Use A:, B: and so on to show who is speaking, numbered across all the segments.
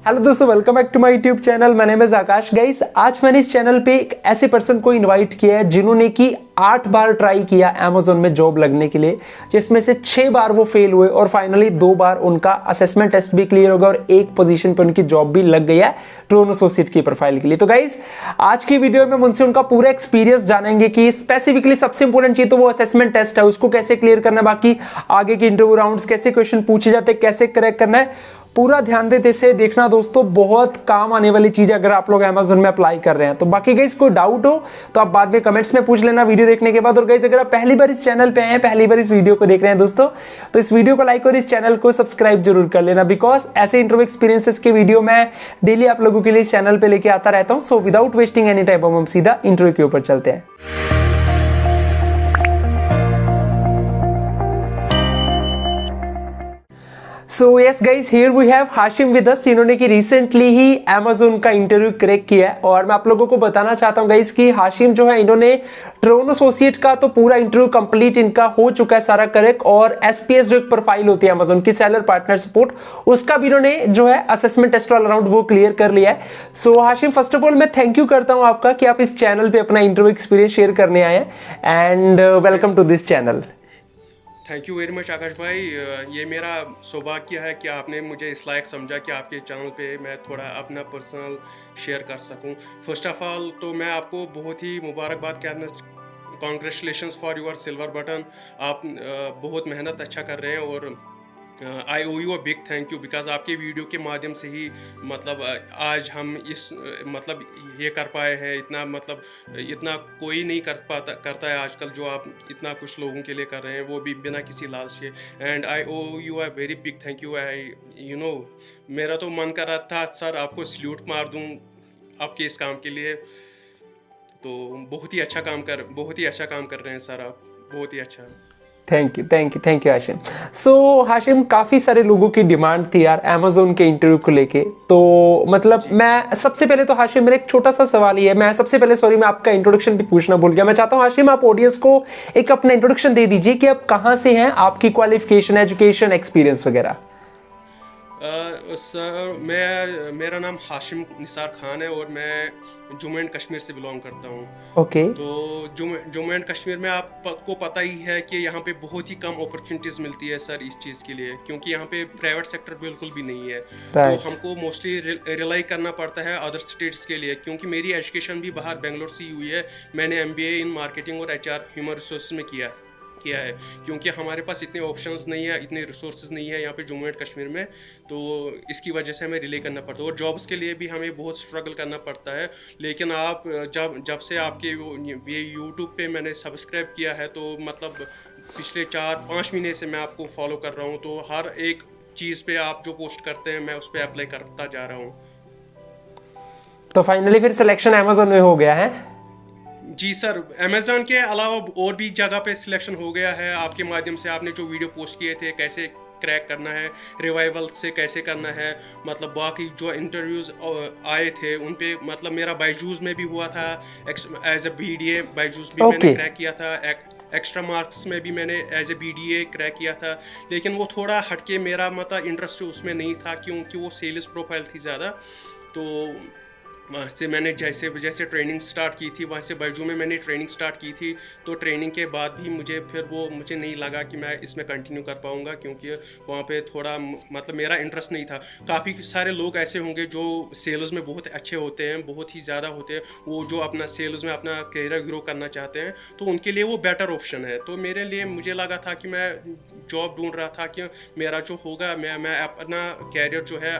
A: Hello दोस्तों, welcome back to my YouTube channel. My name is Akash. Guys, आज मैंने इस चैनल पे एक ऐसे पर्सन को इनवाइट किया है जिन्होंने की 8 बार ट्राई किया अमेज़न में जॉब लगने के लिए, जिसमें से 6 बार वो फेल हुए और फाइनली 2 बार उनका असेसमेंट टेस्ट भी क्लियर हो गया और एक पोजीशन पे उनकी जॉब भी लग गई है ट्रोन एसोसिएट की प्रोफाइल के लिए। तो गाइस, आज की वीडियो में उनसे उनका पूरा एक्सपीरियंस जानेंगे कि स्पेसिफिकली सबसे इंपॉर्टेंट चीज तो वो असेसमेंट टेस्ट है, उसको कैसे क्लियर करना है, बाकी आगे के इंटरव्यू राउंड्स कैसे क्वेश्चन पूछे जाते हैं, कैसे क्रैक करना है, पूरा ध्यान देते से देखना दोस्तों। बहुत काम आने वाली चीज है अगर आप लोग अमेज़न में अप्लाई कर रहे हैं तो। बाकी गाइस, कोई डाउट हो तो आप बाद में कमेंट्स में पूछ लेना वीडियो देखने के बाद। और गाइस, अगर आप पहली बार इस चैनल पे आए हैं, पहली बार इस वीडियो को देख रहे हैं दोस्तों, तो इस वीडियो को लाइक और इस चैनल को सब्सक्राइब जरूर कर लेना, बिकॉज ऐसे इंटरव्यू एक्सपीरियंसेस के वीडियो मैं डेली आप लोगों के लिए इस चैनल पे लेके आता रहता हूं। So without wasting any time हम सीधा इंटरव्यू के ऊपर चलते हैं। So yes guys, here we have Hashim with us, जिन्होंने कि रिसेंटली ही अमेज़न का इंटरव्यू क्रैक किया है। और मैं आप लोगों को बताना चाहता हूं गाइज कि हाशिम जो है, इन्होंने ट्रोन एसोसिएट का तो पूरा इंटरव्यू कंप्लीट इनका हो चुका है सारा करेक्ट, और एसपीएस जो एक प्रोफाइल होती है अमेज़न की, सेलर पार्टनर सपोर्ट, उसका भी इन्होंने जो है असेसमेंट टेस्ट वाला राउंड वो क्लियर कर लिया है। सो हाशिम, फर्स्ट ऑफ ऑल मैं थैंक यू करता हूं आपका कि आप इस चैनल पे अपना इंटरव्यू एक्सपीरियंस शेयर करने आए हैं, and welcome to this channel.
B: Thank you very much Akash भाई। ये मेरा सौभाग्य है कि आपने मुझे इस लायक समझा कि आपके चैनल पे मैं थोड़ा अपना पर्सनल शेयर कर सकूं। फर्स्ट ऑफ ऑल तो मैं आपको बहुत ही मुबारकबाद कहना, congratulations for your silver button. आप बहुत मेहनत अच्छा कर रहे हैं और I owe you a big thank you, because आपके वीडियो के माध्यम से ही मतलब आज हम इस मतलब ये कर पाए हैं। इतना मतलब इतना कोई नहीं करता है आजकल जो आप इतना कुछ लोगों के लिए कर रहे हैं, वो भी बिना किसी लालच के। And I owe you a very big thank you. I मेरा तो मन कर रहा था सर आपको सल्यूट मार दूं आपके इस काम के लिए। तो बहुत ही अच्छा काम कर रहे हैं सर आप, बहुत ही अच्छा।
A: Thank you Hashim. So Hashim, काफ़ी सारे लोगों की डिमांड थी यार अमेज़न के इंटरव्यू को लेके, तो मतलब मैं सबसे पहले तो हाशिम, मेरा एक छोटा सा सवाल ही है। मैं सबसे पहले सॉरी, मैं आपका इंट्रोडक्शन भी पूछना भूल गया। मैं चाहता हूँ हाशिम, आप ऑडियंस को एक अपना इंट्रोडक्शन दे दीजिए कि आप कहाँ से हैं, आपकी क्वालिफिकेशन, एजुकेशन, एक्सपीरियंस वगैरह।
B: सर मेरा नाम हाशिम निसार खान है और मैं जम्मू एंड कश्मीर से बिलोंग करता हूँ।
A: ओके।
B: तो जम्मू एंड कश्मीर में आपको पता ही है कि यहाँ पे बहुत ही कम अपॉर्चुनिटीज़ मिलती है सर इस चीज़ के लिए, क्योंकि यहाँ पे प्राइवेट सेक्टर बिल्कुल भी नहीं है। तो हमको मोस्टली रिलाई करना पड़ता है अदर स्टेट्स के लिए, क्योंकि मेरी एजुकेशन भी बाहर बेंगलोर से ही हुई है। मैंने MBA इन मार्केटिंग और HR ह्यूमन रिसोर्स में किया है, क्योंकि हमारे पास इतने ऑप्शंस नहीं है, इतने रिसोर्सेज नहीं है यहाँ पे जम्मू एंड कश्मीर में। तो इसकी वजह से हमें रिले करना पड़ता है और जॉब्स के लिए भी हमें बहुत स्ट्रगल करना पड़ता है। लेकिन आप जब से आपके ये यूट्यूब पे मैंने सब्सक्राइब किया है, तो मतलब पिछले 4-5 महीने से मैं आपको फॉलो कर रहा हूँ। तो हर एक चीज़ पे आप जो पोस्ट करते हैं मैं उस पर अप्लाई करता जा रहा हूँ।
A: तो फाइनली फिर सिलेक्शन अमेज़न में हो गया है?
B: जी सर, अमेज़न के अलावा और भी जगह पे सिलेक्शन हो गया है आपके माध्यम से। आपने जो वीडियो पोस्ट किए थे, कैसे क्रैक करना है, रिवाइवल से कैसे करना है, मतलब बाकी जो इंटरव्यूज आए थे उन पे, मतलब मेरा बायजूस में भी हुआ था एज ए BDA। बायजूस भी मैंने क्रैक किया था। एक्स्ट्रा मार्क्स में भी मैंने एज ए BDA क्रैक किया था। लेकिन वो थोड़ा हटके, मेरा मतलब इंटरेस्ट उसमें नहीं था, क्योंकि वो सेल्स प्रोफाइल थी ज़्यादा। तो वहाँ से मैंने जैसे ट्रेनिंग स्टार्ट की थी, वहाँ से बायजू में मैंने ट्रेनिंग स्टार्ट की थी। तो ट्रेनिंग के बाद भी मुझे नहीं लगा कि मैं इसमें कंटिन्यू कर पाऊँगा, क्योंकि वहाँ पे थोड़ा मतलब मेरा इंटरेस्ट नहीं था। काफ़ी सारे लोग ऐसे होंगे जो सेल्स में बहुत अच्छे होते हैं, बहुत ही ज़्यादा होते हैं, वो जो अपना सेल्स में अपना करियर ग्रो करना चाहते हैं, तो उनके लिए वो बेटर ऑप्शन है। तो मेरे लिए मुझे लगा था कि मैं जॉब ढूंढ रहा था कि मेरा जो होगा, मैं अपना कैरियर जो है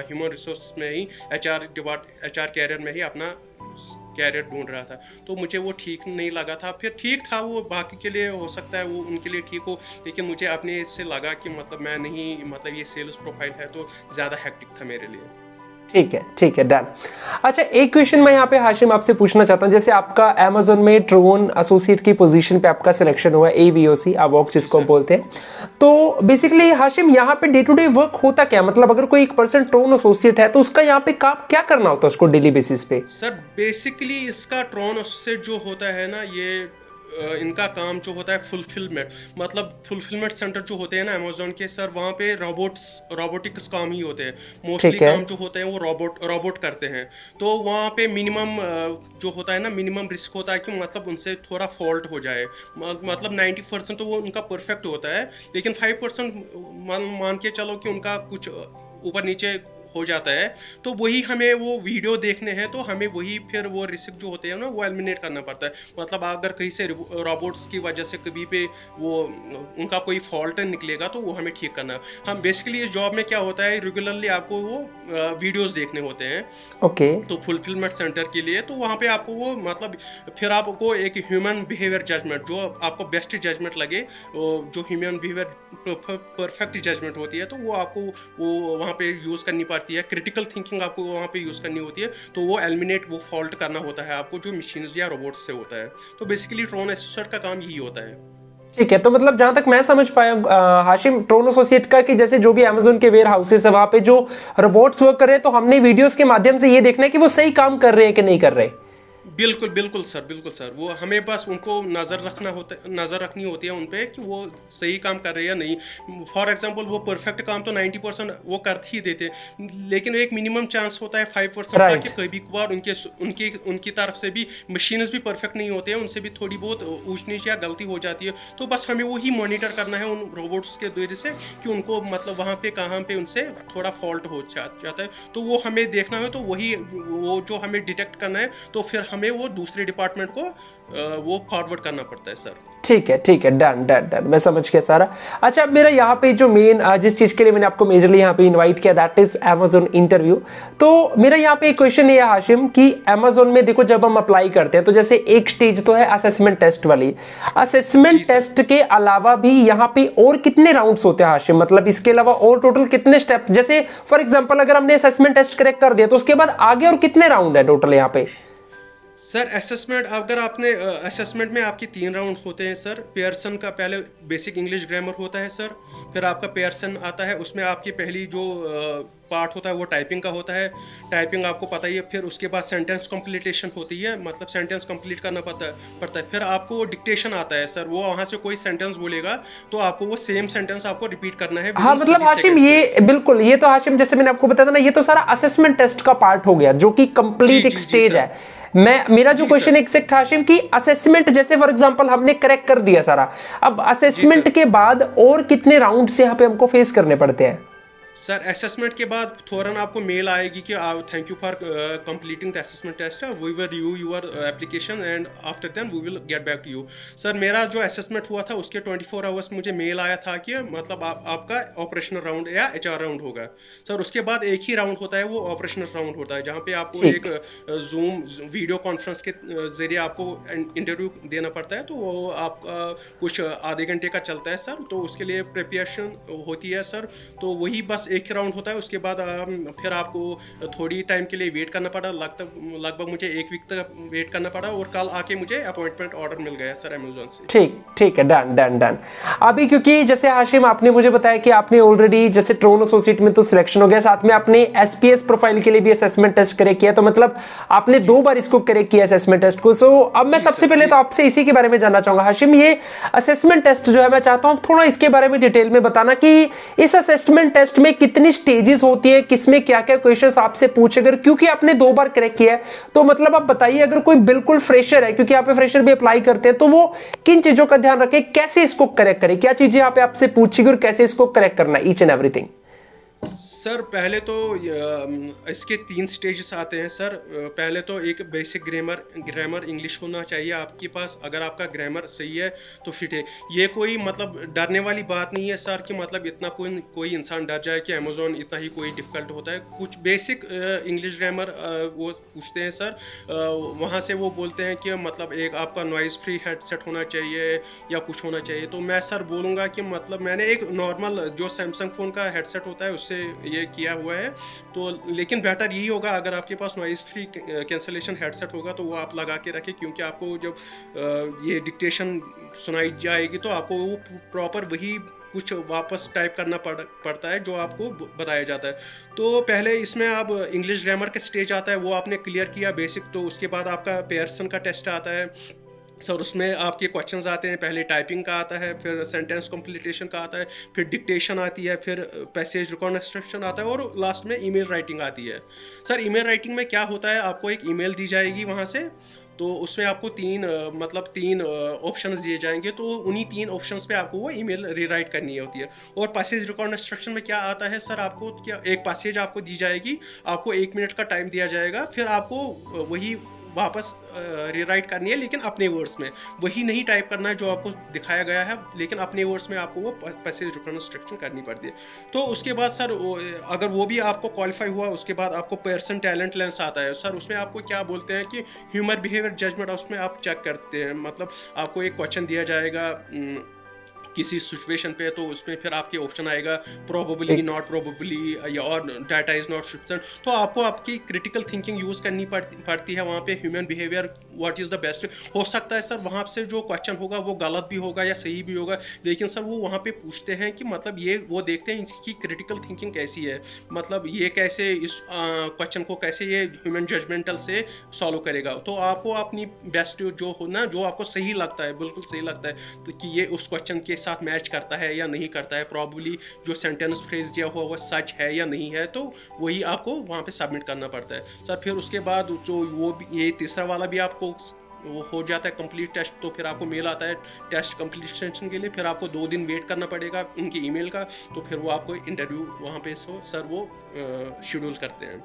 B: ह्यूमन रिसोर्स में ही, HR कैरियर में ही अपना कैरियर ढूंढ रहा था। तो मुझे वो ठीक नहीं लगा था। फिर ठीक था, वो बाकी के लिए हो सकता है वो उनके लिए ठीक हो, लेकिन मुझे अपने से लगा कि मतलब मैं नहीं, मतलब ये सेल्स प्रोफाइल है तो ज़्यादा हेक्टिक था मेरे लिए।
A: ठीक है, डन। अच्छा, एक क्वेश्चन मैं यहाँ पे हाशिम आपसे पूछना चाहता हूँ। जैसे आपका अमेज़न में ट्रोन एसोसिएट की पोजीशन पे आपका सिलेक्शन हुआ, AVOC AVOC जिसको हम बोलते हैं, तो बेसिकली हाशिम यहाँ पे डे टू डे वर्क होता क्या? मतलब अगर कोई एक पर्सन ट्रोन एसोसिएट है तो उसका यहाँ पे काम क्या करना होता है उसको डेली बेसिस पे?
B: सर बेसिकली इसका ट्रोन एसोसिएट जो होता है ना, ये इनका काम जो होता है फुलफिलमेंट, मतलब फुलफिलमेंट सेंटर जो होते हैं ना अमेजोन के सर, वहाँ पे रोबोटिक्स काम ही होते हैं मोस्टली।
A: ठीक है।
B: काम जो होते हैं वो रोबोट करते हैं। तो वहाँ पे मिनिमम जो होता है ना, मिनिमम रिस्क होता है कि मतलब उनसे थोड़ा फॉल्ट हो जाए। मतलब 90% तो वो उनका परफेक्ट होता है, लेकिन 5% मान के चलो कि उनका कुछ ऊपर नीचे हो जाता है। तो वही हमें वो वीडियो देखने हैं, तो हमें वही फिर वो रिस्क जो होते हैं ना वो एलिमिनेट करना पड़ता है। मतलब अगर कहीं से रोबोट्स की वजह से कभी पे वो उनका कोई फॉल्ट निकलेगा तो वो हमें ठीक करना है। हम बेसिकली इस जॉब में क्या होता है, रेगुलरली आपको वो वीडियोस देखने होते हैं
A: ओके।
B: तो फुलफिलमेंट सेंटर के लिए। तो वहाँ पे आपको वो मतलब फिर आपको एक ह्यूमन बिहेवियर जजमेंट, जो आपको बेस्ट जजमेंट लगे, जो ह्यूमन बिहेवियर परफेक्ट जजमेंट होती है, तो वो आपको वो वहाँ पे यूज़ करनी पड़ती है। क्रिटिकल थिंकिंग आपको वहाँ पे यूज़ करनी होती है। तो वो एलिमिनेट वो फॉल्ट करना होता है आपको, जो मशीन या रोबोट्स से होता है। तो बेसिकली ड्रोन एसिस्टेंट का काम यही होता है।
A: ठीक है, तो मतलब जहां तक मैं समझ पाया हाशिम, ट्रोन एसोसिएट का कि जैसे जो भी अमेजोन के वेयर हाउसेस है वहां पे जो रोबोट्स वर्क कर रहे हैं, तो हमने वीडियोस के माध्यम से ये देखना है कि वो सही काम कर रहे हैं कि नहीं कर रहे।
B: बिल्कुल बिल्कुल सर, बिल्कुल सर। वो हमें बस उनको नज़र रखनी होती है उन पे कि वो सही काम कर रहे हैं या नहीं। फॉर एग्जांपल वो परफेक्ट काम तो 90% वो कर ही देते हैं, लेकिन एक मिनिमम चांस होता है 5% का
A: राइट।
B: कि कभी कभार उनकी उनकी तरफ से भी मशीन्स भी परफेक्ट नहीं होते हैं, उनसे भी थोड़ी बहुत ऊंच नीच या गलती हो जाती है। तो बस हमें वही मॉनिटर करना है उन रोबोट्स के वजह से कि उनको मतलब वहाँ पे कहाँ पे उनसे थोड़ा फॉल्ट हो जाता है। तो वो हमें देखना है, तो वही वो जो हमें डिटेक्ट करना है, तो फिर हमें वो दूसरे डिपार्टमेंट को वो फॉरवर्ड करना पड़ता है सर।
A: ठीक है, डन डन डन, मैं समझ गया सारा। अच्छा, अब मेरा यहाँ पे जो मेन जिस चीज के लिए मैंने आपको मेजरली यहाँ पे इनवाइट किया, दैट इज अमेजोन इंटरव्यू। तो मेरा यहाँ पे एक क्वेश्चन ये है हाशिम कि अमेजोन में देखो जब हम अप्लाई करते हैं तो जैसे एक स्टेज तो है असेसमेंट टेस्ट वाली, असेसमेंट
B: जी सर।
A: टेस्ट के अलावा भी यहाँ पे और कितने राउंड्स होते हैं हाशिम? मतलब इसके अलावा और टोटल कितने स्टेप, जैसे फॉर एग्जाम्पल अगर हमने असेसमेंट टेस्ट करेक्ट कर दिया तो उसके बाद आगे और कितने राउंड है टोटल यहाँ पे?
B: सर असेसमेंट, अगर आपने असेसमेंट में आपके 3 राउंड होते हैं सर। पेयरसन का पहले बेसिक इंग्लिश ग्रामर होता है सर, फिर आपका पेयरसन आता है, उसमें आपकी पहली जो पार्ट होता है वो टाइपिंग का होता है। टाइपिंग आपको पता ही है। फिर उसके बाद सेंटेंस कंप्लीटेशन होती है, मतलब सेंटेंस कंप्लीट करना पड़ता है। फिर आपको वो डिक्टेशन आता है सर, वो वहाँ से कोई सेंटेंस बोलेगा तो आपको वो सेम सेंटेंस आपको रिपीट करना है विद
A: हाँ
B: इन
A: मतलब
B: 30
A: हाशिम,
B: सेकंड्स में।
A: ये बिल्कुल, ये तो हाशिम जैसे मैंने आपको बताया था ना, ये तो सारा असेसमेंट टेस्ट का पार्ट हो गया जो कि
B: जी
A: कंप्लीट एक
B: जी जी
A: स्टेज
B: सर।
A: है। मैं मेरा जो
B: जी
A: क्वेश्चन
B: सर।
A: एग्जैक्ट हाशिम कि असेसमेंट जैसे फॉर एग्जांपल हमने करेक्ट कर दिया सारा, अब
B: जी
A: असेसमेंट
B: सर।
A: के बाद और कितने राउंड से यहाँ पे हमको फेस करने पड़ते हैं?
B: सर असेसमेंट के बाद फौरन आपको मेल आएगी कि thank you for completing the assessment test, we will review your application and after then we will get back to you. Sir मेरा जो असेसमेंट हुआ था उसके 24 आवर्स मुझे मेल आया था कि मतलब आपका ऑपरेशनल राउंड या एचआर राउंड होगा। सर उसके बाद एक ही राउंड होता है, वो ऑपरेशनल राउंड होता है, जहाँ पे आपको एक
A: ठीक।
B: जूम वीडियो कॉन्फ्रेंस के जरिए आपको इंटरव्यू देना पड़ता है। तो वो आपका कुछ आधे घंटे का चलता है सर। तो उसके लिए प्रिपरेशन होती है सर। तो वही बस एक ही राउंड होता है। उसके बाद फिर आपको थोड़ी टाइम के लिए वेट करना पड़ा, लगभग मुझे 1 वीक तक वेट करना पड़ा, और कल आके मुझे अपॉइंटमेंट ऑर्डर मिल गया सर अमेजोन से।
A: ठीक है, डन डन डन। अभी क्योंकि जैसे हाशिम आपने मुझे बताया कि आपने ऑलरेडी जैसे ट्रोन एसोसिएट में तो सिलेक्शन हो गया, साथ में आपने एसपीएस प्रोफाइल के लिए भी असेसमेंट टेस्ट करेक्ट किया, तो मतलब आपने
B: जी
A: 2 बार इसको करेक्ट किया असेसमेंट टेस्ट को। सो अब मैं
B: जी
A: सबसे
B: सर।
A: पहले
B: जी
A: तो आपसे इसी के बारे में जानना चाहूंगा हाशिम, ये असेसमेंट टेस्ट जो है मैं चाहता हूं थोड़ा इसके बारे में डिटेल में बताना कि इस असेसमेंट टेस्ट में कितनी स्टेजेस होती है, किसमें क्या क्या क्वेश्चंस आपसे पूछे, अगर क्योंकि आपने 2 बार करेक्ट किया है तो मतलब आप बताइए अगर कोई बिल्कुल फ्रेशर है, क्योंकि यहाँ पे फ्रेशर भी अप्लाई करते हैं, तो वो किन चीजों का ध्यान रखे, कैसे इसको करेक्ट करे, क्या चीजें यहाँ पे आपसे पूछेगी और कैसे इसको करेक्ट करना, ईच एंड एवरीथिंग?
B: सर पहले तो इसके 3 स्टेजेस आते हैं सर। पहले तो एक बेसिक ग्रामर इंग्लिश होना चाहिए आपके पास। अगर आपका ग्रामर सही है तो फिट है। ये कोई मतलब डरने वाली बात नहीं है सर कि मतलब इतना कोई इंसान डर जाए कि अमेजोन इतना ही कोई डिफ़िकल्ट होता है। कुछ बेसिक इंग्लिश ग्रामर वो पूछते हैं सर। वहाँ से वो बोलते हैं कि मतलब एक आपका नॉइज़ फ्री हेडसेट होना चाहिए या कुछ होना चाहिए। तो मैं सर बोलूँगा कि मतलब मैंने एक नॉर्मल जो सैमसंग फ़ोन का हेडसेट होता है उससे ये किया हुआ है। तो लेकिन बेटर यही होगा अगर आपके पास नॉइज़ फ्री कैंसलेशन हेडसेट होगा तो वो आप लगा के रखें, क्योंकि आपको जब ये डिक्टेशन सुनाई जाएगी तो आपको वो प्रॉपर वही कुछ वापस टाइप करना पड़ता है जो आपको बताया जाता है। तो पहले इसमें आप इंग्लिश ग्रामर का स्टेज आता है, वो आपने क्लियर किया बेसिक। तो उसके बाद आपका पेयरसन का टेस्ट आता है। सर उसमें आपके क्वेश्चंस आते हैं, पहले टाइपिंग का आता है, फिर सेंटेंस कंप्लीटेशन का आता है, फिर डिक्टेशन आती है, फिर पैसेज रिकॉन्स्ट्रक्शन आता है और लास्ट में ईमेल राइटिंग आती है। सर ईमेल राइटिंग में क्या होता है, आपको एक ईमेल दी जाएगी वहाँ से, तो उसमें आपको तीन ऑप्शंस दिए जाएंगे, तो उन्हीं तीन ऑप्शंस पे आपको वो ईमेल रीराइट करनी होती है। और पैसेज रिकॉन्स्ट्रक्शन में क्या आता है सर, आपको क्या एक पैसेज आपको दी जाएगी, आपको 1 मिनट का टाइम दिया जाएगा, फिर आपको वही वापस रीराइट करनी है, लेकिन अपने वर्ड्स में, वही नहीं टाइप करना है जो आपको दिखाया गया है, लेकिन अपने वर्ड्स में आपको वो पैसेज रिकॉन्स्ट्रक्शन करनी पड़ती है। तो उसके बाद सर अगर वो भी आपको क्वालिफाई हुआ, उसके बाद आपको पर्सन टैलेंट लेंस आता है सर, उसमें आपको क्या बोलते हैं कि ह्यूमन बिहेवियर जजमेंट, उसमें आप चेक करते हैं, मतलब आपको एक क्वेश्चन दिया जाएगा किसी सिचुएशन पे, तो उसमें फिर आपके ऑप्शन आएगा प्रोबेबली, नॉट प्रोबेबली, या और डाटा इज नॉट सफिशिएंट। तो आपको आपकी क्रिटिकल थिंकिंग यूज करनी पड़ती है वहाँ पे, human behaviour what is the best. हो सकता है सर वहाँ से जो क्वेश्चन होगा वो गलत भी होगा या सही भी होगा, लेकिन सर वो वहाँ पे पूछते हैं कि मतलब ये वो देखते हैं इसकी क्रिटिकल थिंकिंग कैसी है, मतलब ये कैसे इस क्वेश्चन को कैसे ये ह्यूमन जजमेंटल से सॉल्व करेगा। तो आपको अपनी बेस्ट जो हो ना, जो आपको सही लगता है, बिल्कुल सही लगता है, तो कि ये उस क्वेश्चन के साथ मैच करता है या नहीं करता है, प्रॉब्ली जो सेंटेंस फ्रेज दिया हुआ वो सच है या नहीं है, तो वही आपको वहाँ पे सबमिट करना पड़ता है सर। फिर उसके बाद जो वो ये तीसरा वाला भी आपको वो हो जाता है कंप्लीट टेस्ट, तो फिर आपको मेल आता है टेस्ट कंप्लीशन के लिए, फिर आपको 2 दिन वेट करना पड़ेगा उनकी ईमेल का, तो फिर वो आपको इंटरव्यू वहाँ पे सर वो शेड्यूल करते हैं।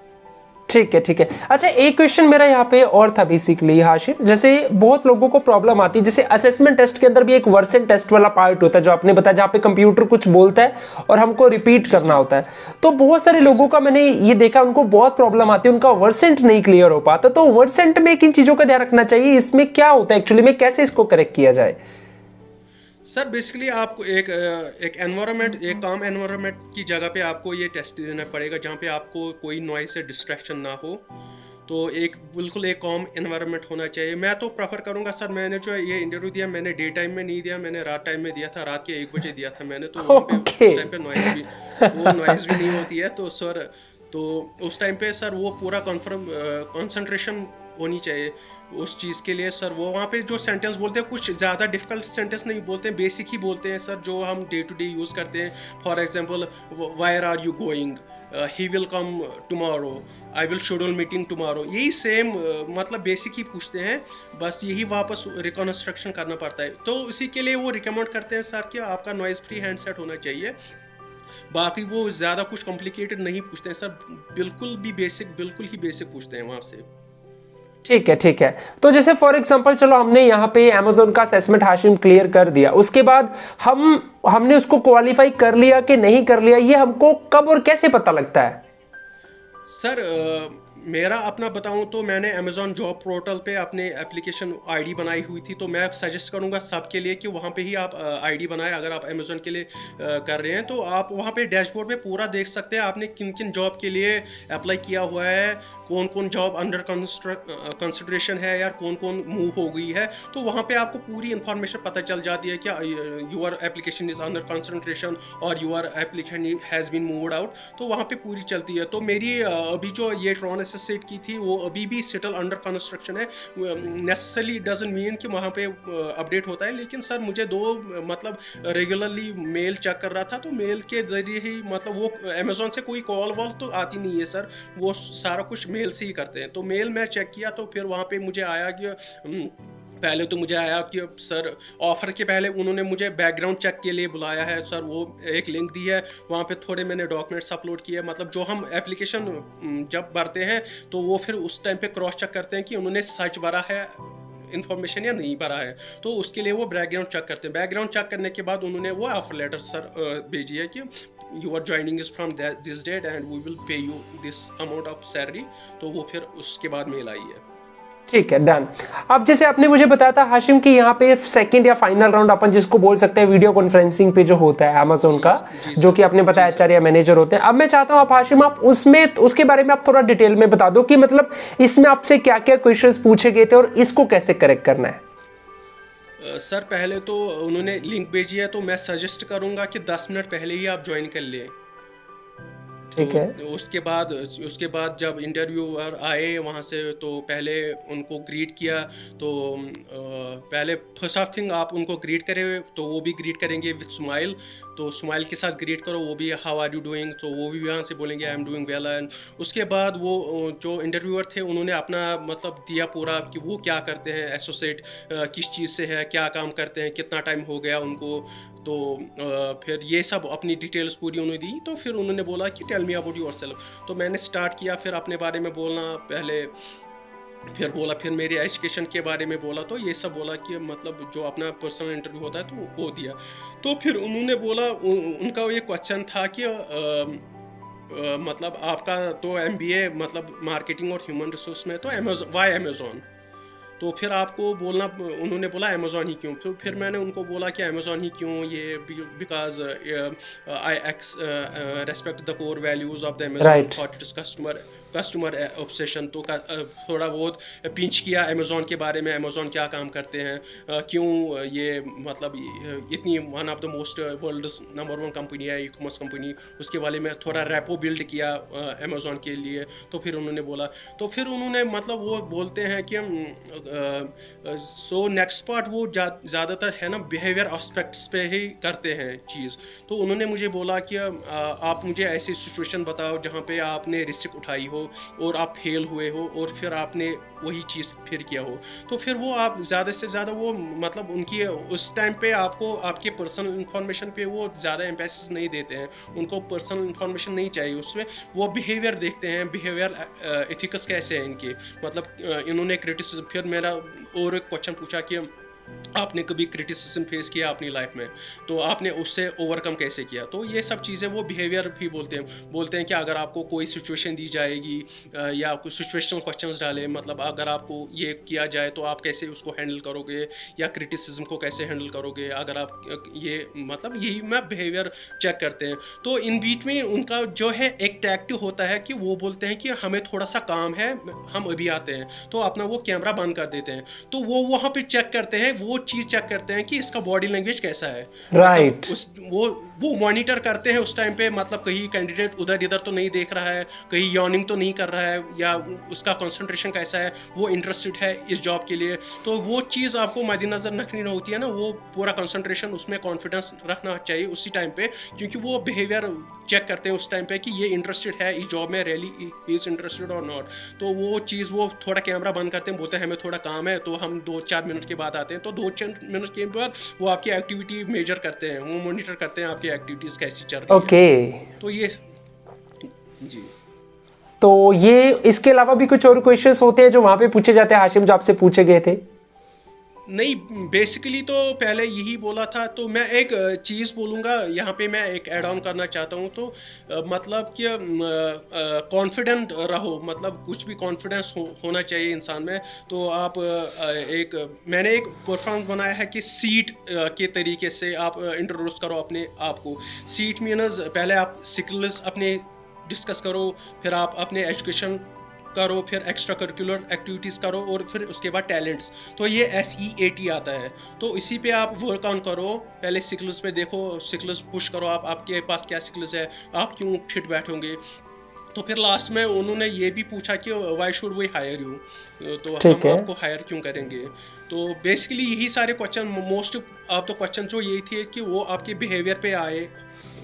A: ठीक है, ठीक है। अच्छा, एक क्वेश्चन मेरा यहाँ पे और था बेसिकली हाशिम, जैसे बहुत लोगों को प्रॉब्लम आती है, जैसे असेसमेंट टेस्ट के अंदर भी एक वर्सन टेस्ट वाला पार्ट होता है जो आपने बताया, जहाँ पे कंप्यूटर कुछ बोलता है और हमको रिपीट करना होता है। तो बहुत सारे लोगों का मैंने ये देखा, उनको बहुत प्रॉब्लम आती है, उनका वर्सेंट नहीं क्लियर हो पाता। तो वर्सेंट में किन चीजों का ध्यान रखना चाहिए, इसमें क्या होता है एक्चुअली में, कैसे इसको करेक्ट किया जाए?
B: सर बेसिकली आपको एक एनवायरनमेंट, एक काम एनवायरनमेंट की जगह पे आपको ये टेस्ट देना पड़ेगा जहाँ पे आपको कोई नॉइज से डिस्ट्रैक्शन ना हो। तो एक बिल्कुल एक कॉम एनवायरनमेंट होना चाहिए। मैं तो प्रेफर करूँगा सर, मैंने जो ये इंटरव्यू दिया मैंने डे टाइम में नहीं दिया, मैंने रात टाइम में दिया था, रात के 1 बजे दिया था मैंने, तो वहाँ पे
A: ओके।
B: उस टाइम पे नॉइज़ भी, वो नॉइज़ भी नहीं होती है, तो सर तो उस टाइम पे सर वो पूरा कंसंट्रेशन होनी चाहिए उस चीज़ के लिए सर। वो वहाँ पे जो सेंटेंस बोलते हैं कुछ ज़्यादा डिफिकल्ट सेंटेंस नहीं बोलते हैं, बेसिक ही बोलते हैं सर, जो हम डे टू डे यूज़ करते हैं। For example, where are you going, he will come tomorrow, I will schedule meeting tomorrow, यही सेम मतलब बेसिक ही पूछते हैं, बस यही वापस रिकॉन्स्ट्रक्शन करना पड़ता है। तो इसी के लिए वो रिकमेंड करते हैं सर कि आपका नॉइज़ फ्री हैंडसेट होना चाहिए, बाकी वो ज़्यादा कुछ कॉम्प्लिकेटेड नहीं पूछते हैं सर, बिल्कुल भी बेसिक, बिल्कुल ही बेसिक पूछते हैं वहाँ से।
A: ठीक है, ठीक है। तो जैसे फॉर एग्जांपल चलो हमने यहाँ पे अमेज़न का असेसमेंट हाशिम क्लियर कर दिया, उसके बाद हमने उसको क्वालिफाई कर लिया कि नहीं कर लिया, ये हमको कब और कैसे पता लगता है?
B: सर मेरा अपना बताऊं तो मैंने अमेज़ॉन जॉब पोर्टल पे अपने एप्लीकेशन आईडी बनाई हुई थी, तो मैं सजेस्ट करूंगा सबके लिए कि वहां पे ही आप आईडी बनाएं अगर आप अमेज़ॉन के लिए कर रहे हैं। तो आप वहां पे डैशबोर्ड पे पूरा देख सकते हैं आपने किन किन जॉब के लिए अप्लाई किया हुआ है, कौन कौन जॉब अंडर कंसिडरेशन है या कौन कौन मूव हो गई है। तो वहाँ पे आपको पूरी इन्फॉर्मेशन पता चल जाती है कि your application is under concentration और your application has been moved out, तो वहाँ पे पूरी चलती है। तो मेरी अभी जो ये ट्रॉन एसोसिएट की थी वो अभी भी सेटल अंडर कंस्ट्रक्शन है। नेसेसरली डजंट मीन कि वहाँ पे अपडेट होता है, लेकिन सर मुझे मतलब रेगुलरली मेल चेक कर रहा था, तो मेल के जरिए ही मतलब वो अमेज़ॉन से कोई कॉल वॉल तो आती नहीं है सर, वो सारा कुछ मेल से ही करते हैं। तो मेल मैं चेक किया तो फिर वहाँ पे मुझे आया कि पहले तो मुझे आया कि सर ऑफर के पहले उन्होंने मुझे बैकग्राउंड चेक के लिए बुलाया है सर, वो एक लिंक दी है, वहाँ पे थोड़े मैंने डॉक्यूमेंट्स अपलोड किए, मतलब जो हम एप्लीकेशन जब भरते हैं तो वो फिर उस टाइम पे क्रॉस चेक करते हैं कि उन्होंने सच भरा है इन्फॉर्मेशन या नहीं भरा है, तो उसके लिए वो बैकग्राउंड चेक करते हैं। बैकग्राउंड चेक करने के बाद उन्होंने वो ऑफर लेटर सर भेजी है कि you are joining is from this date and we will pay you this amount of salary, तो वो फिर उसके बाद मेल आई है।
A: ठीक है, डन। अब जैसे आपने मुझे बताया था हाशिम कि यहाँ पे सेकंड या फाइनल राउंड अपन जिसको बोल सकते हैं वीडियो कॉन्फ्रेंसिंग पे जो होता है अमेज़न का, जो कि आपने बताया एचआर या मैनेजर होते हैं। अब मैं चाहता हूँ आप हाशिम आप उसमें उसके बारे में आप थोड़ा डिटेल में बता दो कि मतलब इसमें आपसे क्या क्या क्वेश्चंस पूछे गए थे और इसको कैसे करेक्ट करना है।
B: सर पहले तो उन्होंने लिंक भेजी है, तो मैं सजेस्ट करूंगा कि 10 मिनट पहले ही आप ज्वाइन कर लें।
A: ठीक है।
B: तो उसके बाद जब इंटरव्यूअर आए वहाँ से, तो पहले उनको ग्रीट किया। तो पहले फर्स्ट ऑफ थिंग आप उनको ग्रीट करें, तो वो भी ग्रीट करेंगे विद स्माइल। तो स्माइल के साथ ग्रीट करो, वो भी हाउ आर यू डूइंग, तो वो भी यहाँ से बोलेंगे I am doing well. And उसके बाद वो जो इंटरव्यूअर थे उन्होंने अपना मतलब दिया पूरा कि वो क्या करते हैं, एसोसिएट किस चीज़ से है, क्या काम करते हैं, कितना टाइम हो गया उनको। तो फिर ये सब अपनी डिटेल्स पूरी उन्होंने दी। तो फिर उन्होंने बोला कि टेल मी अबाउट योरसेल्फ। तो मैंने स्टार्ट किया फिर अपने बारे में बोलना पहले, फिर बोला, फिर मेरी एजुकेशन के बारे में बोला। तो ये सब बोला कि मतलब जो अपना पर्सनल इंटरव्यू होता है तो वो दिया। तो फिर उन्होंने बोला, उनका ये क्वेश्चन था कि मतलब आपका तो एमबीए मतलब मार्केटिंग और ह्यूमन रिसोर्स में, तो वाई अमेजोन। तो फिर आपको बोलना, उन्होंने बोला अमेज़ॉन ही क्यों। फिर मैंने उनको बोला कि अमेज़ॉन ही क्यों, ये because I respect the core values of the Amazon, thought it is customer obsession. तो थोड़ा बहुत पिंच किया अमेज़ॉन के बारे में, अमेज़ॉन क्या काम करते हैं, क्यों ये मतलब इतनी one of the most world number 1 company है, ई कॉमर्स कंपनी। उसके बारे में थोड़ा रैपो बिल्ड किया अमेज़ॉन के लिए। तो फिर उन्होंने बोला, तो फिर उन्होंने मतलब वो बोलते हैं कि सो नेक्स्ट पार्ट वो ज़्यादातर है ना बिहेवियर एस्पेक्ट्स पे ही करते हैं चीज़। तो उन्होंने मुझे बोला कि आप मुझे ऐसी सिचुएशन बताओ जहाँ पे आपने रिस्क उठाई हो और आप फेल हुए हो और फिर आपने वही चीज़ फिर किया हो। तो फिर वो आप ज़्यादा से ज़्यादा वो मतलब उनकी उस टाइम पे आपको आपके पर्सनल इन्फॉर्मेशन पे वो ज़्यादा एम्फेसिस नहीं देते हैं, उनको पर्सनल इन्फॉर्मेशन नहीं चाहिए उसमें। वो बिहेवियर देखते हैं, बिहेवियर एथिक्स कैसे हैं इनके। मतलब इन्होंने क्रिटिसिज्म, फिर मेरा और एक क्वेश्चन पूछा कि आपने कभी क्रिटिसिज्म फेस किया अपनी लाइफ में, तो आपने उससे ओवरकम कैसे किया। तो ये सब चीज़ें वो बिहेवियर भी बोलते हैं कि अगर आपको कोई सिचुएशन दी जाएगी या कुछ सिचुएशनल क्वेश्चंस डाले, मतलब अगर आपको ये किया जाए तो आप कैसे उसको हैंडल करोगे, या क्रिटिसिज्म को कैसे हैंडल करोगे, अगर आप ये मतलब यही मैं बिहेवियर चेक करते हैं। तो इन बीच में उनका जो है एक टैक्टिव होता है कि वो बोलते हैं कि हमें थोड़ा सा काम है, हम अभी आते हैं। तो अपना वो कैमरा बंद कर देते हैं, तो वो वहाँ पे चेक करते हैं, वो चीज चेक करते हैं कि इसका बॉडी लैंग्वेज कैसा है।
A: राइट।
B: मतलब उस वो मॉनिटर करते हैं उस टाइम पे, मतलब कहीं कैंडिडेट उधर इधर तो नहीं देख रहा है, कहीं यॉर्निंग तो नहीं कर रहा है, या उसका कंसंट्रेशन कैसा है, वो इंटरेस्टेड है इस जॉब के लिए। तो वो चीज़ आपको मद्देनजर रखनी होती है ना, वो पूरा कंसंट्रेशन उसमें कॉन्फिडेंस रखना चाहिए उसी टाइम पे, क्योंकि वो बिहेवियर चेक करते हैं उस टाइम पे कि ये इंटरेस्टेड है इस जॉब में, रियली इज इंटरेस्टेड और नॉट। तो वो चीज़ वो थोड़ा कैमरा बंद करते हैं, बोलते हैं हमें थोड़ा काम है, तो हम 2-4 मिनट के बाद आते हैं। तो 2-4 मिनट के बाद वो आपकी एक्टिविटी मेजर करते हैं, वो मॉनिटर करते हैं आपकी एक्टिविटीज़ कैसी चल रही है। तो ये जी।
A: तो ये इसके अलावा भी कुछ और क्वेश्चंस होते हैं जो वहां पे पूछे जाते हैं हाशिम, जो आपसे पूछे गए थे?
B: नहीं, बेसिकली तो पहले यही बोला था। तो मैं एक चीज़ बोलूँगा यहाँ पे, मैं एक ऐड ऑन करना चाहता हूँ। तो मतलब कि कॉन्फिडेंट रहो, मतलब कुछ भी कॉन्फिडेंस होना चाहिए इंसान में। तो आप मैंने एक परफॉर्मेंस बनाया है कि सीट के तरीके से आप इंट्रोड्यूस करो अपने आप को। सीट मीनस पहले आप स्किल्स अपने डिस्कस करो, फिर आप अपने एजुकेशन करो, फिर एक्स्ट्रा करिकुलर एक्टिविटीज़ करो, और फिर उसके बाद टैलेंट्स। तो ये SEAT आता है, तो इसी पे आप वर्क ऑन करो। पहले स्किल्स पे देखो, स्किल्स पुश करो, आपके पास क्या स्किल्स है, आप क्यों फिट बैठोगे। तो फिर लास्ट में उन्होंने ये भी पूछा कि why should we hire you, तो हम आपको हायर क्यों करेंगे। तो बेसिकली यही सारे question, most of the question जो यही थे कि वो आपके बिहेवियर पे आए,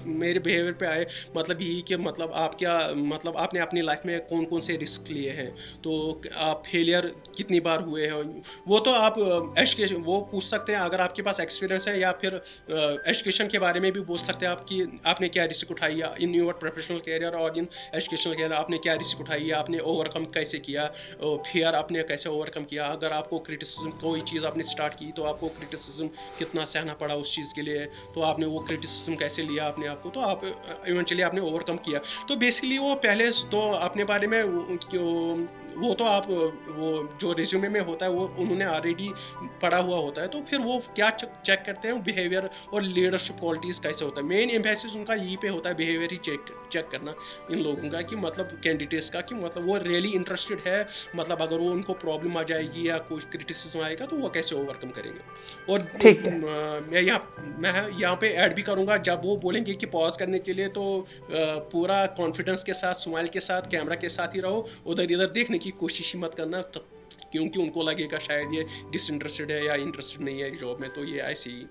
B: मेरे बिहेवियर पे आए। मतलब यही कि मतलब आप क्या, मतलब आपने अपनी लाइफ में कौन कौन से रिस्क लिए हैं, तो आप फेलियर कितनी बार हुए हैं। वो तो आप एजुकेशन वो पूछ सकते हैं अगर आपके पास एक्सपीरियंस है, या फिर एजुकेशन के बारे में भी बोल सकते हैं आप कि आपने क्या रिस्क उठाई है इन योर प्रोफेशनल कैरियर और इन एजुकेशनल कैरियर, आपने क्या रिस्क उठाई है, आपने ओवरकम कैसे किया, फियर आपने कैसे ओवरकम किया। अगर आपको क्रिटिसिज्म, कोई चीज़ आपने स्टार्ट की तो आपको क्रिटिसिज्म कितना सहना पड़ा उस चीज़ के लिए, तो आपने वो क्रिटिसिज्म कैसे लिया अपने आपको, तो आप इवेंचुअली आपने ओवरकम किया। तो बेसिकली वो पहले तो अपने बारे में वो तो आप वो जो रिज्यूमे में होता है वो उन्होंने ऑलरेडी पढ़ा हुआ होता है, तो फिर वो क्या चेक करते हैं, बिहेवियर और लीडरशिप क्वालिटीज़ कैसे होता है। मेन एम्फेसिस उनका यही पे होता है, बिहेवियर ही चेक करना इन लोगों का, कि मतलब कैंडिडेट्स का, कि मतलब वो रियली इंटरेस्टेड है, मतलब अगर वो उनको प्रॉब्लम आ जाएगी या कुछ क्रिटिसिज्म आएगा तो वो कैसे ओवरकम करेंगे। और
A: ठीक है।
B: मैं यहाँ पे ऐड भी करूँगा, जब वो बोलेंगे कि पॉज करने के लिए, तो पूरा कॉन्फिडेंस के साथ, स्माइल के साथ, कैमरा के साथ ही रहो, उधर इधर देखने की कोशिश ही मत करना, तो क्योंकि उनको लगेगा शायद ये डिसइंटरेस्टेड है या इंटरेस्टेड नहीं है जॉब में, तो ये ऐसे ही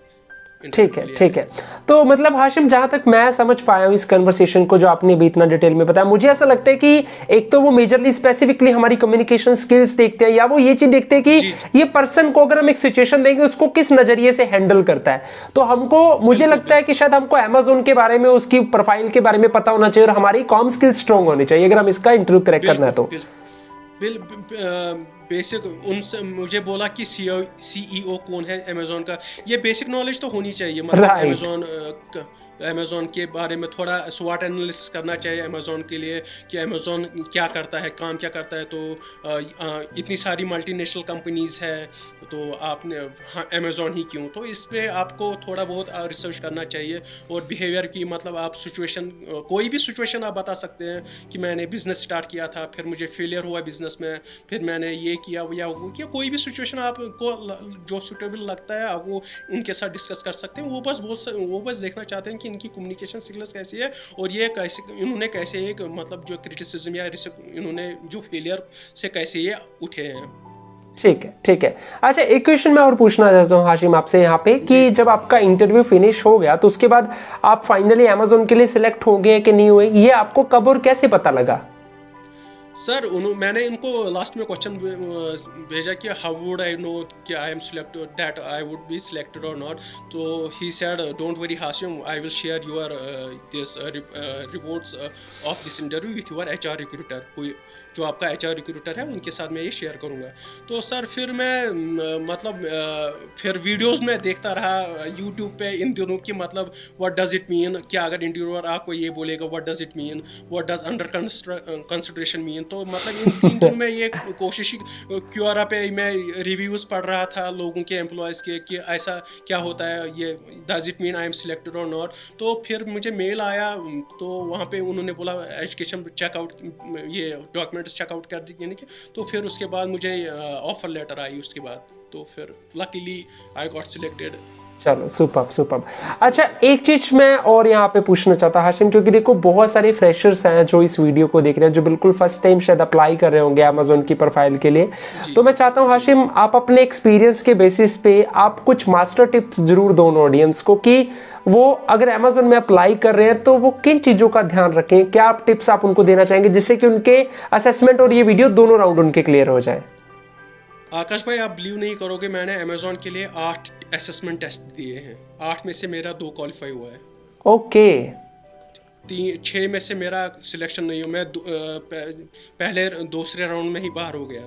A: ठीक है, ठीक है। तो मतलब हाशिम, जहां तक मैं समझ पाया हूँ इस कन्वर्सेशन को जो आपने भी इतना डिटेल में बताया, मुझे ऐसा लगता है कि एक तो वो मेजरली स्पेसिफिकली हमारी कम्युनिकेशन स्किल्स देखते हैं, या वो ये चीज देखते हैं कि ये पर्सन को अगर हम एक सिचुएशन देंगे उसको किस नजरिए से हैंडल करता है। तो हमको, मुझे लगता है कि शायद हमको अमेजोन के बारे में, उसकी प्रोफाइल के बारे में पता होना चाहिए और हमारी कॉम स्किल्स स्ट्रॉन्ग होनी चाहिए अगर हम इसका इंटरव्यू क्रैक करना है तो।
B: बेसिक उनसे मुझे बोला कि सीईओ कौन है अमेजोन का, ये बेसिक नॉलेज तो होनी चाहिए, मतलब अमेजोन के बारे में थोड़ा स्वॉट एनालिसिस करना चाहिए अमेजोन के लिए, कि अमेजोन क्या करता है, काम क्या करता है। तो इतनी सारी मल्टीनेशनल कंपनीज है, तो आपने अमेजोन ही क्यों, तो इस पे आपको थोड़ा बहुत रिसर्च करना चाहिए। और बिहेवियर की, मतलब आप सिचुएशन, कोई भी सिचुएशन आप बता सकते हैं कि मैंने बिजनेस स्टार्ट किया था, फिर मुझे फेलियर हुआ बिजनेस में, फिर मैंने ये किया या वो किया, कोई भी सिचुएशन आपको जो सुटेबल लगता है आप वो उनके साथ डिस्कस कर सकते हैं। वो बस देखना चाहते हैं कि इनकी कम्युनिकेशन स्किल्स कैसी है, और ये कैसे, इन्होंने कैसे एक, मतलब जो क्रिटिसिज्म या इन्होंने जो फेलियर से कैसे ये उठे हैं।
A: ठीक है, ठीक है। अच्छा, एक क्वेश्चन मैं और पूछना चाहता हूँ हाशिम आपसे यहाँ पे, कि जब आपका इंटरव्यू फिनिश हो गया तो उसके बाद आप फाइनली अमेजोन के लिए सिलेक्ट हो गए कि नहीं हुए, ये आपको कब और कैसे पता लगा?
B: सर मैंने इनको लास्ट में क्वेश्चन भेजा कि हाउ वुड आई नो कि I am selected, that I would be selected और नॉट। तो he said don't worry Hashim, I will share your this reports of this interview with your HR recruiter, जो आपका HR recruiter है उनके साथ मैं ये शेयर करूँगा। तो सर फिर मैं मतलब फिर वीडियोस में देखता रहा यूट्यूब पे इन दिनों की, मतलब व्हाट डज इट मीन, क्या अगर इंटरव्यूअर आपको ये बोलेगा what does it mean, what does under consideration mean. तो मतलब इन 3 दिनों में ये कोशिश, क्यूआरए पे मैं रिव्यूज़ पढ़ रहा था लोगों के, एम्प्लॉयज़ के, कि ऐसा क्या होता है, ये does it mean I am selected और नॉट। तो फिर मुझे मेल आया, तो वहाँ पे उन्होंने बोला एजुकेशन चेकआउट, ये डॉक्यूमेंट चेकआउट कर दी यानी कि। तो फिर उसके बाद मुझे ऑफर लेटर आई उसके बाद, तो फिर लकीली आई गॉट सिलेक्टेड।
A: चलो, सुपर्ब सुपर्ब। अच्छा, एक चीज मैं और यहाँ पे पूछना चाहता हाशिम, क्योंकि देखो बहुत सारे फ्रेशर्स हैं जो इस वीडियो को देख रहे हैं, जो बिल्कुल फर्स्ट टाइम शायद अप्लाई कर रहे होंगे अमेजोन की प्रोफाइल के लिए। तो मैं चाहता हूँ हाशिम, आप अपने एक्सपीरियंस के बेसिस पे आप कुछ मास्टर टिप्स जरूर दो ऑडियंस को, कि वो अगर अमेजोन में अप्लाई कर रहे हैं तो वो किन चीजों का ध्यान रखें। क्या आप टिप्स आप उनको देना चाहेंगे जिससे कि उनके असेसमेंट और ये वीडियो दोनों राउंड उनके क्लियर हो जाए?
B: आकाश भाई, आप बिलीव नहीं करोगे, मैंने अमेजोन के लिए 8 असेसमेंट टेस्ट दिए हैं। 8 में से मेरा 2 क्वालिफाई हुआ है।
A: ओके।
B: 6 में से मेरा सिलेक्शन नहीं हुआ, मैं पहले दूसरे राउंड में ही बाहर हो गया।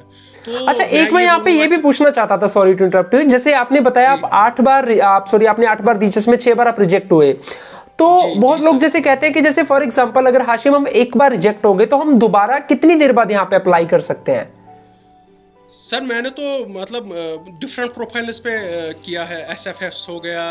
B: तो
A: अच्छा, एक मैं यहाँ पे ये भी पूछना चाहता था, सॉरी टू इंटरप्ट यू, जैसे आपने बताया आप 8 बार आपने 8 बार दी, जिसमें 6 बार आप रिजेक्ट हुए। तो बहुत लोग जैसे कहते हैं कि जैसे फॉर एग्जांपल अगर हाशिम हम एक बार रिजेक्ट हो गए तो हम दोबारा कितनी देर बाद यहाँ पे अप्लाई कर सकते हैं?
B: सर मैंने तो मतलब डिफरेंट प्रोफाइल्स पे किया है। एसएफएस हो गया,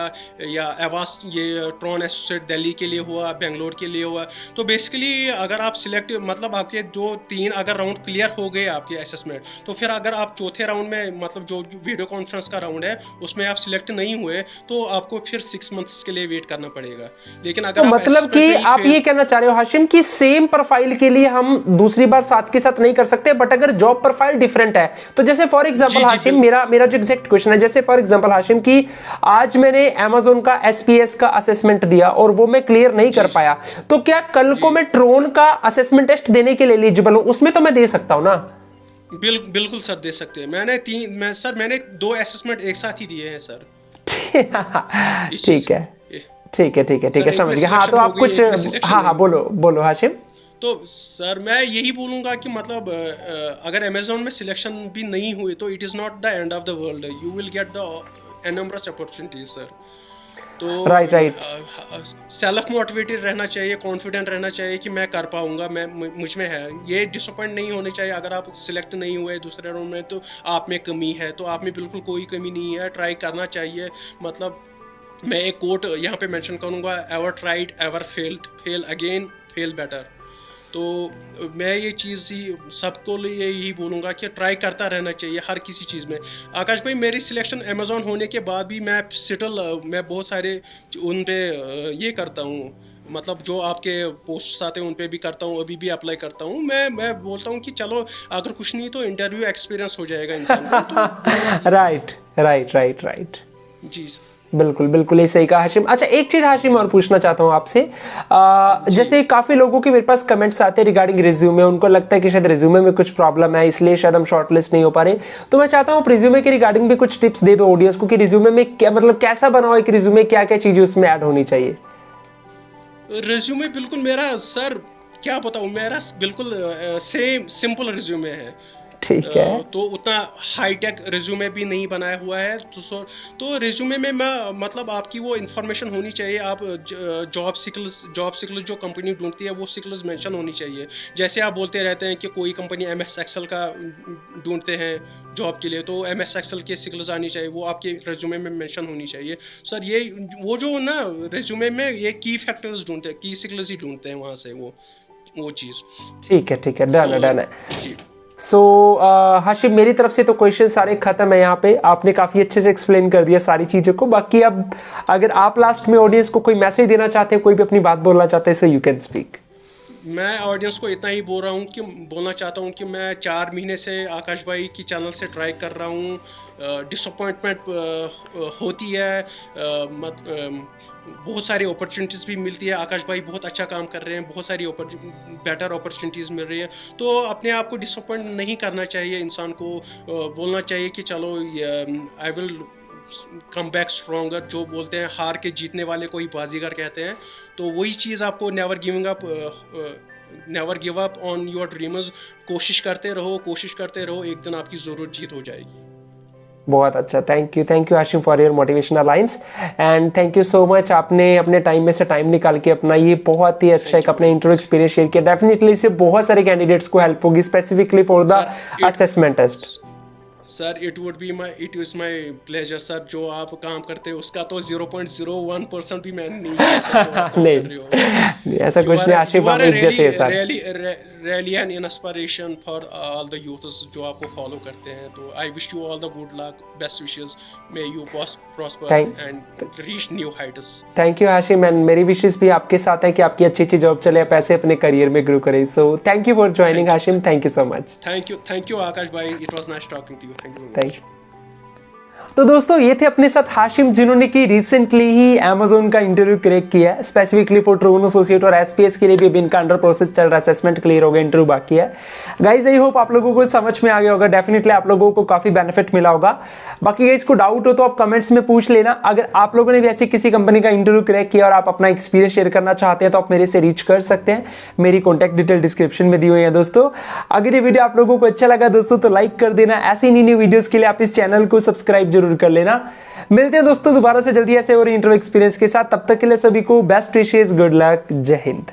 B: या एवास, ये ट्रॉन एसोसिएट दिल्ली के लिए हुआ, बेंगलोर के लिए हुआ। तो बेसिकली अगर आप सिलेक्ट, मतलब आपके 2-3 अगर राउंड क्लियर हो गए आपके असेसमेंट, तो फिर अगर आप चौथे राउंड में, मतलब जो वीडियो कॉन्फ्रेंस का राउंड है उसमें आप सिलेक्ट नहीं हुए, तो आपको फिर 6 मंथ्स के लिए वेट करना पड़ेगा। लेकिन अगर
A: तो मतलब कि आप ये कहना चाह रहे हो हाशिम कि सेम प्रोफाइल के लिए हम दूसरी बार साथ के साथ नहीं कर सकते, बट अगर जॉब प्रोफाइल डिफरेंट है तो जैसे फॉर एग्जांपल हाशिम, मेरा जो एग्जैक्ट क्वेश्चन है, जैसे फॉर एग्जांपल हाशिम की आज मैंने अमेजोन का एसपीएस का असेसमेंट दिया और वो मैं क्लियर नहीं कर पाया, तो क्या कल को मैं ट्रोन का असेसमेंट टेस्ट देने के लिए एलिजिबल हूं? उसमें तो मैं दे सकता हूं ना?
B: बिल्कुल सर, दे सकते हैं। मैंने 2 असेसमेंट एक साथ ही दिए हैं सर।
A: ठीक है, ठीक है, ठीक है, ठीक है, समझ गया। हाँ, तो आप कुछ, हाँ, बोलो हाशिम।
B: तो सर मैं यही बोलूँगा कि मतलब अगर अमेजोन में सिलेक्शन भी नहीं हुई तो it is not the end of the world, you will get the enormous opportunities sir. तो
A: राइट
B: सेल्फ मोटिवेटेड रहना चाहिए, कॉन्फिडेंट रहना चाहिए कि मैं कर पाऊंगा, मैं मुझ में है। ये डिसअपॉइंट नहीं होने चाहिए अगर आप सिलेक्ट नहीं हुए दूसरे राउंड में, तो आप में कमी है। तो आप में बिल्कुल कोई कमी नहीं है, ट्राई करना चाहिए। मतलब मैं एक कोट यहाँ पे मेंशन करूँगा, ever tried ever failed, fail again fail better. तो मैं ये चीज़ ही सबको लिए यही बोलूँगा कि ट्राई करता रहना चाहिए हर किसी चीज़ में। आकाश भाई, मेरी सिलेक्शन अमेज़ॉन होने के बाद भी मैं बहुत सारे उन पे ये करता हूँ, मतलब जो आपके पोस्ट्स आते हैं उन पे भी करता हूँ, अभी भी अप्लाई करता हूँ। मैं बोलता हूँ कि चलो अगर कुछ नहीं तो इंटरव्यू एक्सपीरियंस हो जाएगा इंसान को। तो
A: राइट
B: जी
A: बिल्कुल बिल्कुल ये सही कहा हाशिम। अच्छा, एक चीज हाशिम और पूछना चाहता हूँ आपसे, जैसे काफी लोगों के मेरे पास कमेंट्स आते हैं रिगार्डिंग रिज्यूमे, उनको लगता है कि शायद रिज्यूमे में कुछ प्रॉब्लम है इसलिए शायद हम शॉर्टलिस्ट नहीं हो पा रहे। तो मैं चाहता हूँ रिज्यूमे के रिगार्डिंग भी कुछ टिप्स दे दो ऑडियंस को कि रिज्यूमे में क्या, मतलब कैसा बनाओ एक रिज्यूमे, क्या क्या चीजें उसमें ऐड होनी चाहिए।
B: रिज्यूमे बिल्कुल मेरा सर क्या बताऊँ, मेरा बिल्कुल सेम सिंपल रिज्यूमे है।
A: ठीक है।
B: तो उतना हाईटेक रिज्यूमे भी नहीं बनाया हुआ है। तो रिज्यूमे में मैं मतलब आपकी वो इन्फॉर्मेशन होनी चाहिए, आप जॉब स्किल्स जो कंपनी ढूंढती है वो स्किल्स मेंशन होनी चाहिए। जैसे आप बोलते रहते हैं कि कोई कंपनी MS एक्सेल का ढूंढते हैं जॉब के लिए, तो MS एक्सेल के स्किल्स आनी चाहिए, वो आपके रिज्यूमे में मेंशन होनी चाहिए। सर ये वो जो ना रिज्यूमे में ये की फैक्टर्स ढूंढते हैं, की स्किल्स ही ढूंढते हैं वहाँ से वो चीज़।
A: ठीक है, डन है
B: जी।
A: सो हाशिम, मेरी तरफ से तो क्वेश्चन सारे खत्म है यहाँ पे। आपने काफी अच्छे से एक्सप्लेन कर दिया सारी चीजों को। बाकी अब अगर आप लास्ट में ऑडियंस को कोई मैसेज देना चाहते हैं, कोई भी अपनी बात बोलना चाहते हैं, सो यू कैन स्पीक।
B: मैं ऑडियंस को इतना ही बोलना चाहता हूँ कि मैं 4 महीने से आकाश भाई की चैनल से ट्राई कर रहा हूँ। डिसअपॉइंटमेंट होती है, बहुत सारी अपॉर्चुनिटीज़ भी मिलती है। आकाश भाई बहुत अच्छा काम कर रहे हैं, बहुत सारी बेटर अपॉर्चुनिटीज़ मिल रही है। तो अपने आप को डिसअपॉइंट नहीं करना चाहिए, इंसान को बोलना चाहिए कि चलो I will come back stronger. जो बोलते हैं हार के जीतने वाले को ही बाजीगर कहते हैं। तो वही चीज़ आपको never give up on your dreams. कोशिश करते रहो, एक दिन आपकी ज़रूर जीत हो जाएगी।
A: बहुत अच्छा, thank you Hashim for your motivational lines and thank you so much. आपने अपने टाइम में से टाइम निकाल के अपना ये बहुत ही अच्छा एक अपने इंटरव्यू एक्सपीरियंस शेयर किया। डेफिनेटली इससे बहुत सारे कैंडिडेट्स को हेल्प होगी, specifically for the assessment test.
B: Sir it is my pleasure sir. जो आप काम करते हैं उसका तो 0.01% भी मैं नहीं
A: नहीं ऐसा कुछ नहीं आशिफ, आप एक जैसे हैं sir.
B: really an inspiration for all the youths जो आपको फॉलो करते हैं। तो I wish you all the good luck, best wishes, may you prosper and reach new Heights.
A: Thank you Hashim, and मेरी विशेस भी आपके साथ है कि आपकी अच्छी जॉब चले, आप ऐसे अपने करियर में ग्रो करें। So thank you for joining Hashim, thank you so much.
B: Thank you Akash भाई, it was nice talking to you.
A: Thank you. तो दोस्तों ये थे अपने साथ हाशिम, जिन्होंने कि रिसेंटली ही Amazon का इंटरव्यू क्रैक किया है, स्पेसिफिकली फॉर ट्रोन एसोसिएट, और SPS के लिए भी इनका अंडर प्रोसेस चल रहा है, असेसमेंट क्लियर हो गया, इंटरव्यू बाकी है। गाइज आई होप आप लोगों को समझ में आ गया होगा, डेफिनेटली आप लोगों को काफी बेनिफिट मिला होगा। बाकी गाइज को डाउट हो तो आप कमेंट्स में पूछ लेना। अगर आप लोगों ने भी ऐसी किसी कंपनी का इंटरव्यू क्रैक किया और आप अपना एक्सपीरियंस शेयर करना चाहते हैं तो आप मेरे से रीच कर सकते हैं, मेरी कॉन्टैक्ट डिटेल डिस्क्रिप्शन में दी हुई है। दोस्तों अगर ये वीडियो आप लोगों को अच्छा लगा दोस्तों तो लाइक कर देना। ऐसी नई वीडियोस के लिए आप इस चैनल को सब्सक्राइब जरूर कर लेना। मिलते हैं दोस्तों दोबारा से जल्दी ऐसे और इंटरव्यू एक्सपीरियंस के साथ। तब तक के लिए सभी को बेस्ट विशेस, गुड लक, जय हिंद।